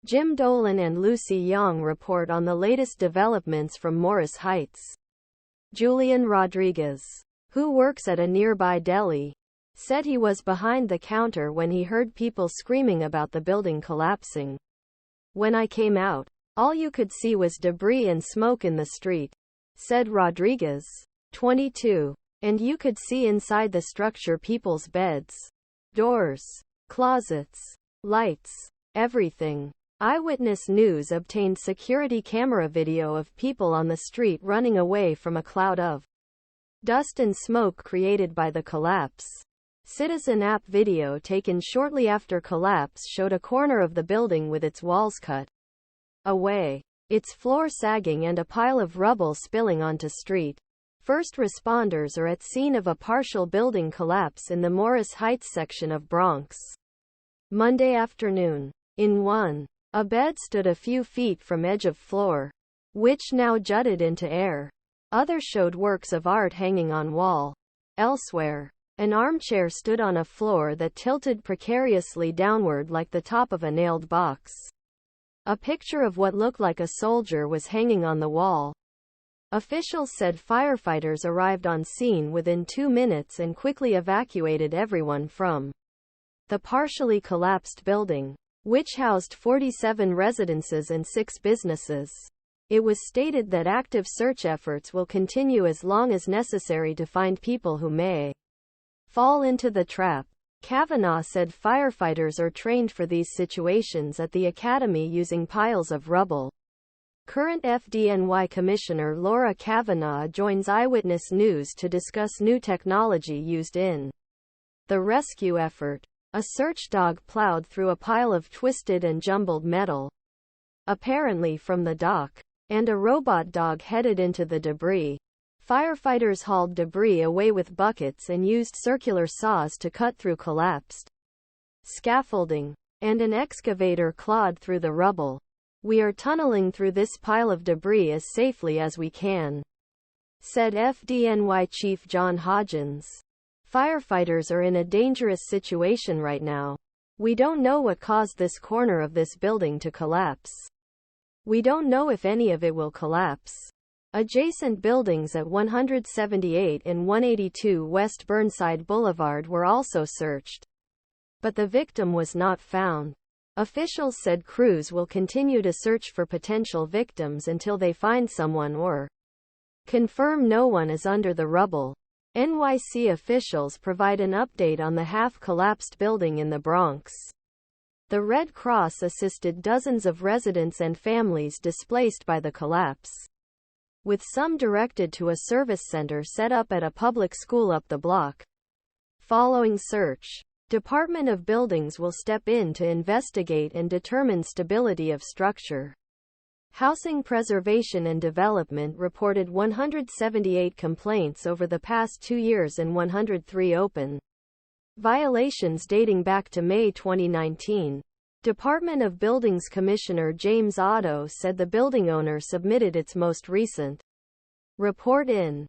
Dolan and Lucy Yang report on the latest developments from Morris Heights. Julian Rodriguez, who works at a nearby deli, said he was behind the counter when he heard people screaming about the building collapsing. When I came out, all you could see was debris and smoke in the street, said Rodriguez, 22. And you could see inside the structure people's beds, doors, closets, lights, everything. Eyewitness News obtained security camera video of people on the street running away from a cloud of dust and smoke created by the collapse. Citizen app video taken shortly after collapse showed a corner of the building with its walls cut away, its floor sagging and a pile of rubble spilling onto street. First responders are at scene of a partial building collapse in the Morris Heights section of Bronx Monday afternoon. In one, a bed stood a few feet from edge of floor, which now jutted into air. Others showed works of art hanging on wall. Elsewhere, an armchair stood on a floor that tilted precariously downward like the top of a nailed box. A picture of what looked like a soldier was hanging on the wall. Officials said firefighters arrived on scene within 2 minutes and quickly evacuated everyone from the partially collapsed building, which housed 47 residences and 6 businesses. It was stated that active search efforts will continue as long as necessary to find people who may fall into the trap. Kavanagh said firefighters are trained for these situations at the academy using piles of rubble. Current FDNY Commissioner Laura Kavanagh joins Eyewitness News to discuss new technology used in the rescue effort. A search dog plowed through a pile of twisted and jumbled metal, apparently from the dock, and a robot dog headed into the debris. Firefighters hauled debris away with buckets and used circular saws to cut through collapsed scaffolding, and an excavator clawed through the rubble. We are tunneling through this pile of debris as safely as we can, said FDNY Chief John Hodgens. Firefighters are in a dangerous situation right now. We don't know what caused this corner of this building to collapse. We don't know if any of it will collapse. Adjacent buildings at 178 and 182 West Burnside Boulevard were also searched, but the victim was not found. Officials said crews will continue to search for potential victims until they find someone or confirm no one is under the rubble. NYC officials provide an update on the half-collapsed building in the Bronx. The Red Cross assisted dozens of residents and families displaced by the collapse, with some directed to a service center set up at a public school up the block. Following search, Department of Buildings will step in to investigate and determine stability of structure. Housing Preservation and Development reported 178 complaints over the past 2 years and 103 open violations dating back to May 2019. Department of Buildings Commissioner James Oddo said the building owner submitted its most recent report in